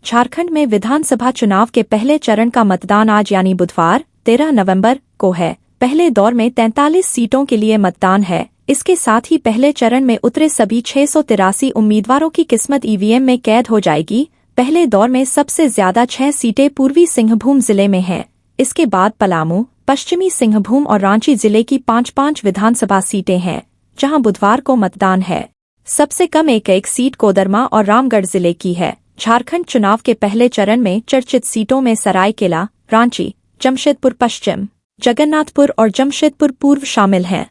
झारखंड में विधानसभा चुनाव के पहले चरण का मतदान आज यानी बुधवार 13 नवंबर को है। पहले दौर में 43 सीटों के लिए मतदान है। इसके साथ ही पहले चरण में उतरे सभी 683 उम्मीदवारों की किस्मत ईवीएम में कैद हो जाएगी। पहले दौर में सबसे ज्यादा 6 सीटें पूर्वी सिंहभूम जिले में हैं। इसके बाद पलामू, पश्चिमी सिंहभूम और रांची जिले की 5-5 विधानसभा सीटें हैं, जहां बुधवार को मतदान है। सबसे कम एक सीट कोदरमा और रामगढ़ जिले की है। झारखंड चुनाव के पहले चरण में चर्चित सीटों में सरायकेला, रांची, जमशेदपुर पश्चिम, जगन्नाथपुर और जमशेदपुर पूर्व शामिल हैं।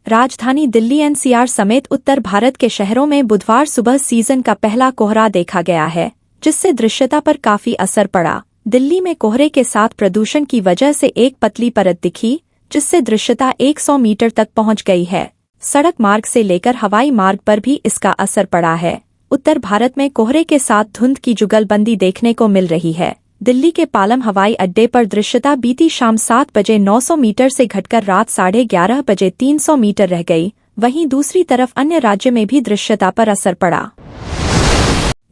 राजधानी दिल्ली एनसीआर समेत उत्तर भारत के शहरों में बुधवार सुबह सीजन का पहला कोहरा देखा गया है, जिससे दृश्यता पर काफी असर पड़ा। दिल्ली में कोहरे के साथ प्रदूषण की वजह से एक पतली परत दिखी, जिससे दृश्यता 100 मीटर तक पहुंच गई है। सड़क मार्ग से लेकर हवाई मार्ग पर भी इसका असर पड़ा है। उत्तर भारत में कोहरे के साथ धुंध की जुगलबंदी देखने को मिल रही है। दिल्ली के पालम हवाई अड्डे पर दृश्यता बीती शाम 7 बजे 900 मीटर से घटकर रात 11:30 बजे 300 मीटर रह गई। वहीं दूसरी तरफ अन्य राज्य में भी दृश्यता पर असर पड़ा।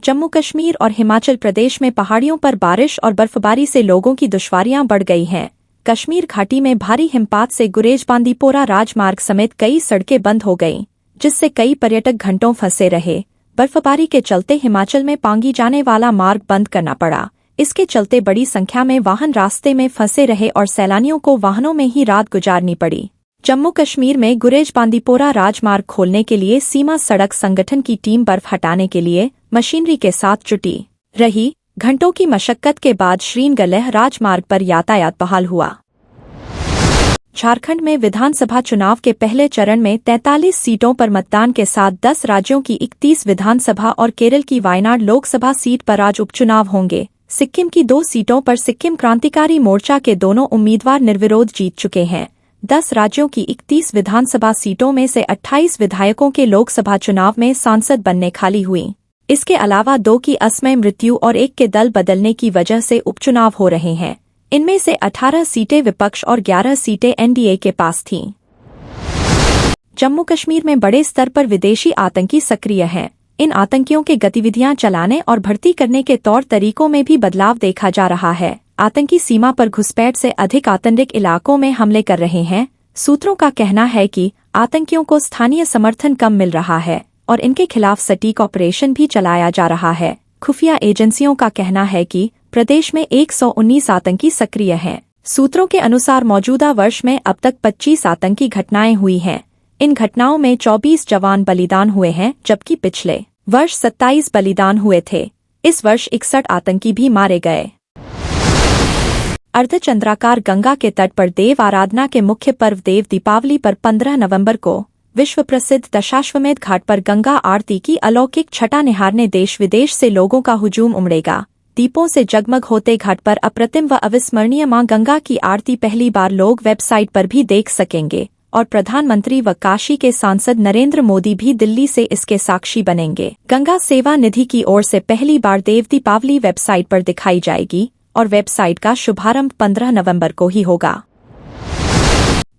जम्मू कश्मीर और हिमाचल प्रदेश में पहाड़ियों पर बारिश और बर्फबारी से लोगों की दुश्वारियां बढ़ गई हैं। कश्मीर घाटी में भारी हिमपात से गुरेज बांदीपोरा राजमार्ग समेत कई सड़कें बंद हो गईं, जिससे कई पर्यटक घंटों फंसे रहे। बर्फबारी के चलते हिमाचल में पांगी जाने वाला मार्ग बंद करना पड़ा। इसके चलते बड़ी संख्या में वाहन रास्ते में फंसे रहे और सैलानियों को वाहनों में ही रात गुजारनी पड़ी। जम्मू कश्मीर में गुरेज बांदीपोरा राजमार्ग खोलने के लिए सीमा सड़क संगठन की टीम बर्फ हटाने के लिए मशीनरी के साथ जुटी रही। घंटों की मशक्कत के बाद श्रीनगर राजमार्ग पर यातायात बहाल हुआ। झारखंड में विधानसभा चुनाव के पहले चरण में 43 सीटों पर मतदान के साथ 10 राज्यों की 31 विधानसभा और केरल की वायनाड लोकसभा सीट पर आज उपचुनाव होंगे। सिक्किम की 2 सीटों पर सिक्किम क्रांतिकारी मोर्चा के दोनों उम्मीदवार निर्विरोध जीत चुके हैं। 10 राज्यों की 31 विधानसभा सीटों में से 28 विधायकों के लोकसभा चुनाव में सांसद बनने खाली हुई। इसके अलावा 2 की असमय मृत्यु और 1 के दल बदलने की वजह से उपचुनाव हो रहे हैं। इनमें से 18 सीटें विपक्ष और 11 सीटें एनडीए के पास थीं। जम्मू कश्मीर में बड़े स्तर पर विदेशी आतंकी सक्रिय हैं। इन आतंकियों के गतिविधियां चलाने और भर्ती करने के तौर तरीकों में भी बदलाव देखा जा रहा है। आतंकी सीमा पर घुसपैठ से अधिक आतंरिक इलाकों में हमले कर रहे हैं। सूत्रों का कहना है कि आतंकियों को स्थानीय समर्थन कम मिल रहा है और इनके खिलाफ सटीक ऑपरेशन भी चलाया जा रहा है। खुफिया एजेंसियों का कहना है कि प्रदेश में 119 आतंकी सक्रिय हैं। सूत्रों के अनुसार मौजूदा वर्ष में अब तक 25 आतंकी घटनाएं हुई हैं। इन घटनाओं में 24 जवान बलिदान हुए हैं, जबकि पिछले वर्ष 27 बलिदान हुए थे। इस वर्ष 61 आतंकी भी मारे गए। अर्धचंद्राकार गंगा के तट पर देव आराधना के मुख्य पर्व देव दीपावली पर 15 नवंबर को विश्व प्रसिद्ध दशाश्वमेध घाट पर गंगा आरती की अलौकिक छटा निहारने देश विदेश से लोगों का हुजूम उमड़ेगा। दीपों से जगमग होते घाट पर अप्रतिम व अविस्मरणीय मां गंगा की आरती पहली बार लोग वेबसाइट पर भी देख सकेंगे और प्रधानमंत्री व काशी के सांसद नरेंद्र मोदी भी दिल्ली से इसके साक्षी बनेंगे। गंगा सेवा निधि की ओर से पहली बार देव दीपावली वेबसाइट पर दिखाई जाएगी और वेबसाइट का शुभारंभ 15 नवंबर को ही होगा।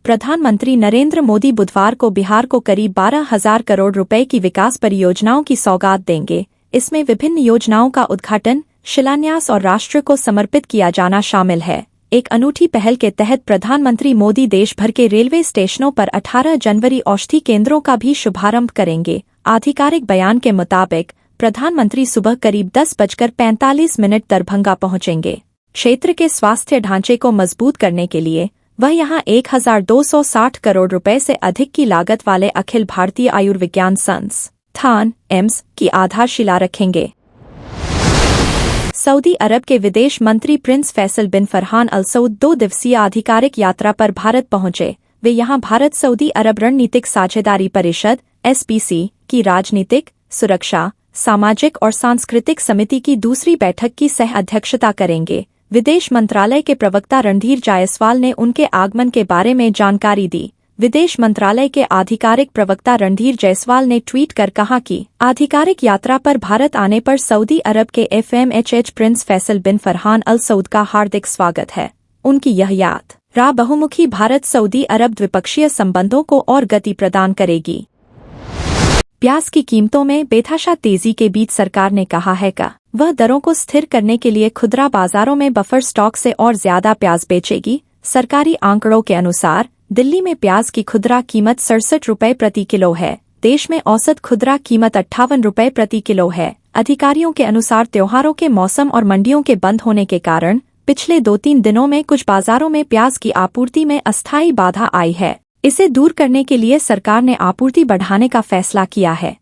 प्रधानमंत्री नरेंद्र मोदी बुधवार को बिहार को करीब 12,000 करोड़ रुपए की विकास परियोजनाओं की सौगात देंगे। इसमें विभिन्न योजनाओं का उद्घाटन, शिलान्यास और राष्ट्र को समर्पित किया जाना शामिल है। एक अनूठी पहल के तहत प्रधानमंत्री मोदी देश भर के रेलवे स्टेशनों पर 18 जनवरी औषधि केंद्रों का भी शुभारंभ करेंगे। आधिकारिक बयान के मुताबिक प्रधानमंत्री सुबह करीब 10:45 दरभंगा पहुंचेंगे। क्षेत्र के स्वास्थ्य ढांचे को मजबूत करने के लिए वह यहां 1,260 करोड़ रुपए से अधिक की लागत वाले अखिल भारतीय आयुर्विज्ञान संस्थान एम्स की आधारशिला रखेंगे। सऊदी अरब के विदेश मंत्री प्रिंस फैसल बिन फरहान अल सऊद 2 दिवसीय आधिकारिक यात्रा पर भारत पहुंचे। वे यहां भारत सऊदी अरब रणनीतिक साझेदारी परिषद (SPC) की राजनीतिक, सुरक्षा, सामाजिक और सांस्कृतिक समिति की दूसरी बैठक की सह अध्यक्षता करेंगे। विदेश मंत्रालय के प्रवक्ता रणधीर जायसवाल ने उनके आगमन के बारे में जानकारी दी। विदेश मंत्रालय के आधिकारिक प्रवक्ता रणधीर जायसवाल ने ट्वीट कर कहा कि आधिकारिक यात्रा पर भारत आने पर सऊदी अरब के FMHH प्रिंस फैसल बिन फरहान अल सऊद का हार्दिक स्वागत है। उनकी यह यात्रा बहुमुखी भारत सऊदी अरब द्विपक्षीय संबंधों को और गति प्रदान करेगी। प्याज की कीमतों में बेतहाशा तेजी के बीच सरकार ने कहा है कि वह दरों को स्थिर करने के लिए खुदरा बाजारों में बफर स्टॉक से और ज्यादा प्याज बेचेगी। सरकारी आंकड़ों के अनुसार दिल्ली में प्याज की खुदरा कीमत 67 रुपये प्रति किलो है। देश में औसत खुदरा कीमत 58 रुपये प्रति किलो है। अधिकारियों के अनुसार त्योहारों के मौसम और मंडियों के बंद होने के कारण पिछले 2-3 दिनों में कुछ बाजारों में प्याज की आपूर्ति में अस्थायी बाधा आई है। इसे दूर करने के लिए सरकार ने आपूर्ति बढ़ाने का फैसला किया है।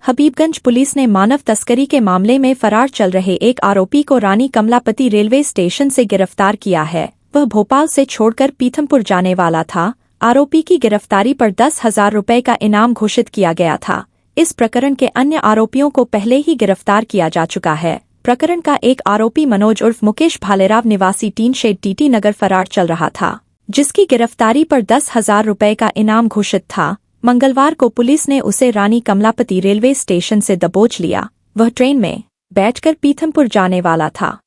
हबीबगंज पुलिस ने मानव तस्करी के मामले में फरार चल रहे एक आरोपी को रानी कमलापति रेलवे स्टेशन से गिरफ्तार किया है। वह भोपाल से छोड़कर पीथमपुर जाने वाला था। आरोपी की गिरफ्तारी पर 10,000 रुपये का इनाम घोषित किया गया था। इस प्रकरण के अन्य आरोपियों को पहले ही गिरफ्तार किया जा चुका है। प्रकरण का एक आरोपी मनोज उर्फ मुकेश भालेराव निवासी टीन शेड टीटी नगर फरार चल रहा था, जिसकी गिरफ्तारी पर 10,000 रुपये का इनाम घोषित था। मंगलवार को पुलिस ने उसे रानी कमलापति रेलवे स्टेशन से दबोच लिया। वह ट्रेन में बैठकर पीथमपुर जाने वाला था।